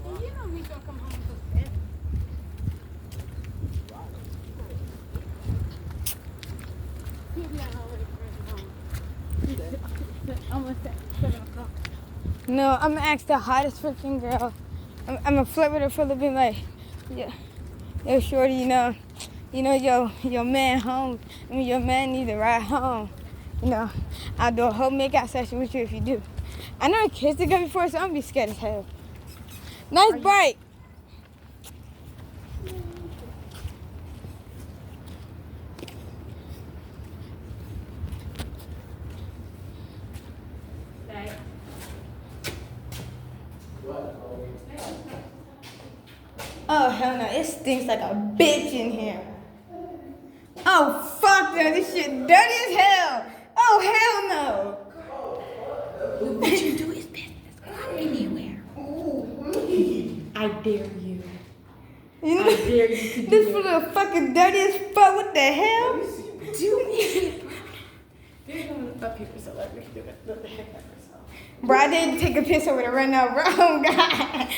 You know we gonna come home to bed. He's not already home. Almost at 7 o'clock. No, I'm gonna ask the hottest freaking girl. I'm gonna flirt with her for a little bit, like, yeah, yo, shorty, your man home. I mean, your man need to ride home. I'll do a whole makeout session with you if you do. I never kissed a girl before, so I'm gonna be scared as hell. Nice bite. Oh, hell no. It stinks like a bitch in here. Oh, fuck no. This shit dirty as hell. Oh, hell no. What you do is business. Go anywhere. I dare you. I dare you to do This it. little fucking dirty as fuck. What the hell? Do it. There's no up here, so let me do it. Let the heck out of yourself. Bro, I didn't take a piss over there right now, bro. Oh, God.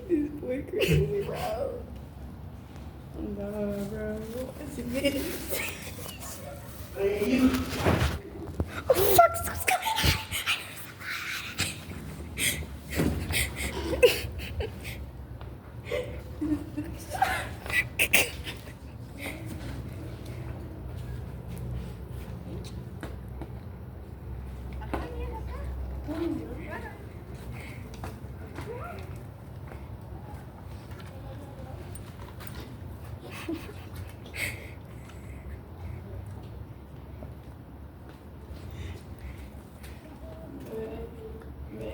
This boy crazy, bro. No, bro. What's it? Oh, fuck. Stop.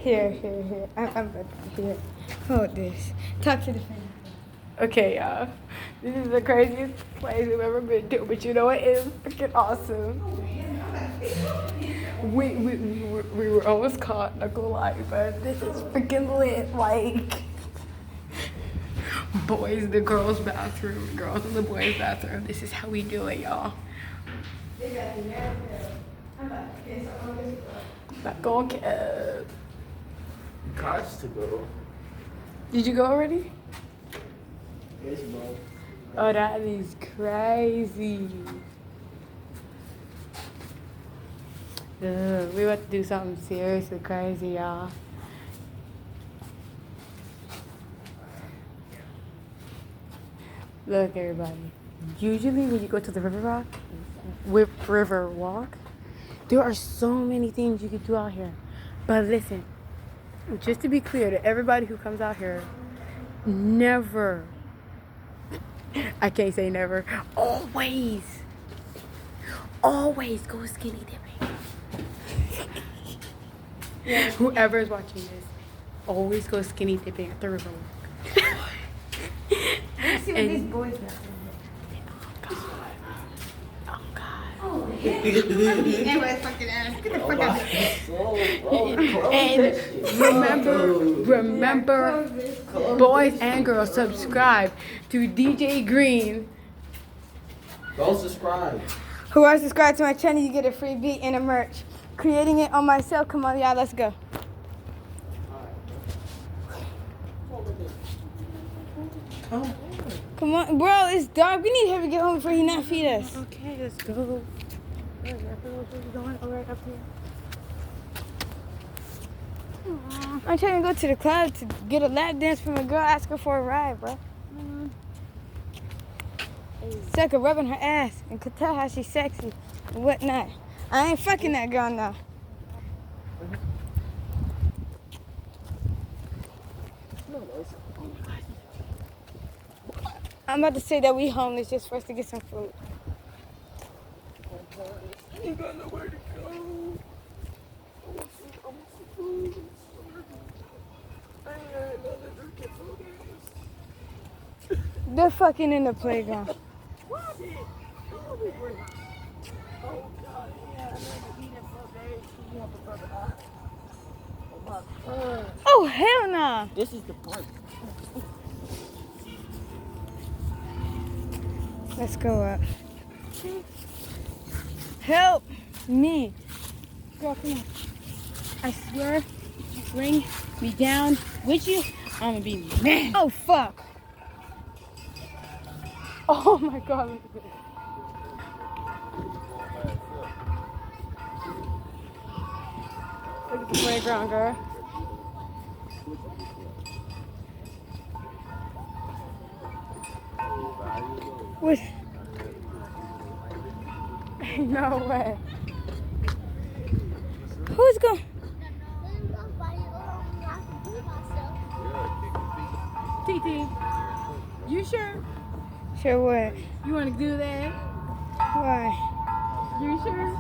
Here. I'm here. Hold this. Talk to the fan. Okay, y'all. This is the craziest place we've ever been to, but you know what? It is freaking awesome. We were almost caught, not gonna lie, but this is freaking lit. Like, boys in the girls' bathroom, girls in the boys' bathroom. This is how we do it, y'all. Not gonna kiss. Gots to go. Did you go already? Yes, bro. Oh, that is crazy. Ugh, we about to do something seriously crazy, y'all. Look, everybody. Usually when you go to the river walk, there are so many things you can do out here. But listen, just to be clear to everybody who comes out here, never, I can't say never, always go skinny dipping. Yeah. Whoever is watching this, always go skinny dipping at the river walk. Let's see what these boys got. Oh God. Everybody fucking ass. Get the fuck out of here. And remember, boys and girls, subscribe to DJ Green. Go subscribe. Who are subscribed to my channel, you get a free beat and a merch. Creating it on myself. Come on, y'all, let's go. Come on, bro, it's dark. We need him to get home before he not feed us. Okay, let's go. I'm trying to go to the club to get a lap dance from a girl, ask her for a ride, bro. So I could rub on her ass and could tell how she's sexy and whatnot. I ain't fucking that girl now. I'm about to say that we homeless just for us to get some food. You got nowhere to go. I want some food. I ain't had nothing to get food. They're fucking in the playground. Oh God, yeah, I never eaten for days. You have to fuck it out. Oh my God. Oh, hell nah. This is the park. Let's go up. Help me. Girl, come on. I swear, you bring me down with you, I'm gonna be mad. Oh, fuck. Oh my God, look at this. Look at the playground, girl. What? No way. Who's going? TT, you sure? Sure what? You want to do that? Why? You sure?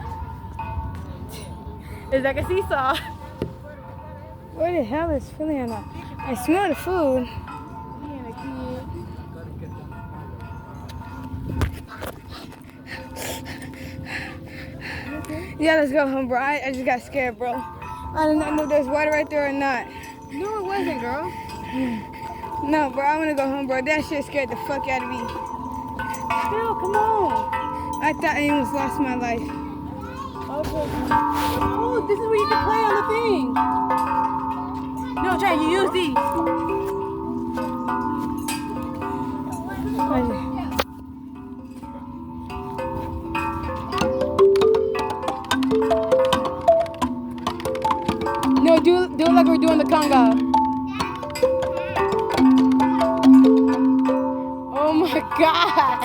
It's like a seesaw. Where the hell is Philly or not? I smell the food. Being a kid. Yeah, let's go home, bro. I just got scared, bro. I did not know if there's water right there or not. No, it wasn't, girl. No, bro, I want to go home, bro. That shit scared the fuck out of me. Phil, come on. I thought I almost lost my life. Okay. Oh, this is where you can play on the thing. No, try you use these. No, do it like we're doing the conga. Oh my God.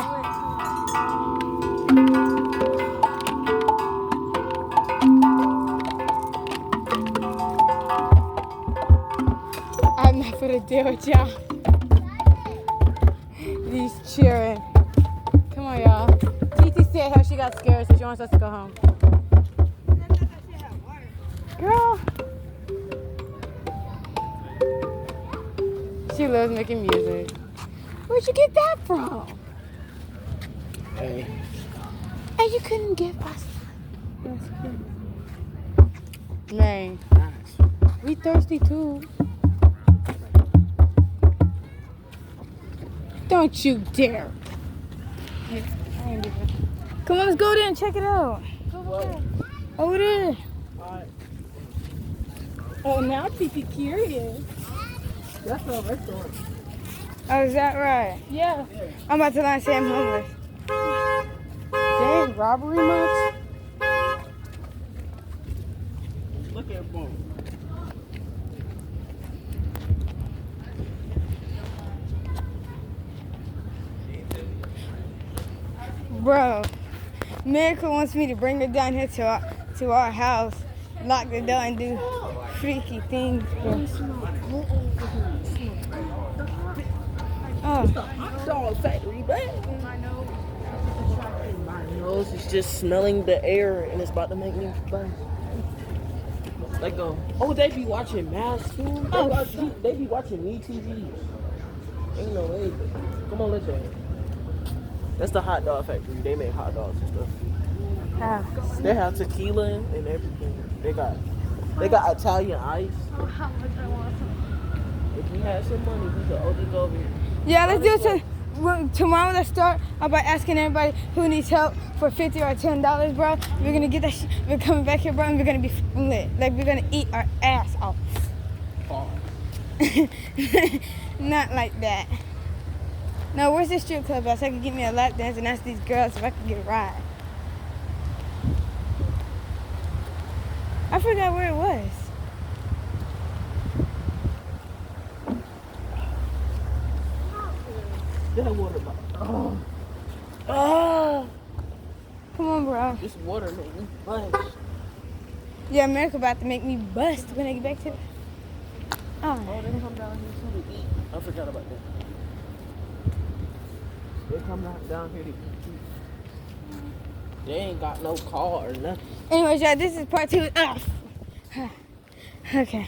I'm not gonna deal with y'all. These cheering. Come on, y'all. TT said how she got scared, so she wants us to go home. Girl. She loves making music. Where'd you get that from? Hey. And you couldn't give us. Man, we thirsty too. Don't you dare. I ain't giving. Come on, let's go there and check it out. Over there. Oh, now TT curious. That's not my story. Oh, is that right? Yeah. I'm about to lie and say I'm homeless. Dang, robbery much? Look at boom. Bro, Miracle wants me to bring her down here to our house, lock the door, and do freaky things, bro. Oh, Hot dog factory, babe. My nose is just smelling the air and it's about to make me buzz. Like, oh, they be watching Mass too? They be watching Me TV. Ain't no way. Come on, let's go. That's the hot dog factory. They make hot dogs and stuff. how? They have tequila and everything. They got Italian ice. If we had some money, we could just go over here. Yeah, let's do it tomorrow. Let's start by asking everybody who needs help for $50 or $10, bro. We're gonna get that shit. We're coming back here, bro, and we're gonna be lit. Like, we're gonna eat our ass off. Not like that. No, where's the strip club at? So I could get me a lap dance and ask these girls if I could get a ride. I forgot where it was. That water bottle. Oh. Come on, bro. This water made me buzz. Yeah, America about to make me bust when I get back to it. Oh, they come down here too to eat. I forgot about that. They come down here to eat too. They ain't got no car or nothing. Anyways, y'all, this is part 2. Okay.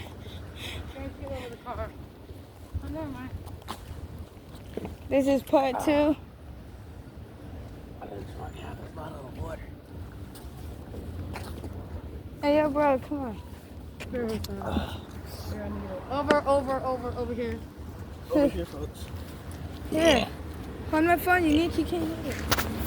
This is part 2. I just want to have a bottle of water. Hey, yo, bro, come on. Over here. Over here, folks. Yeah. On my phone, you can't hear it.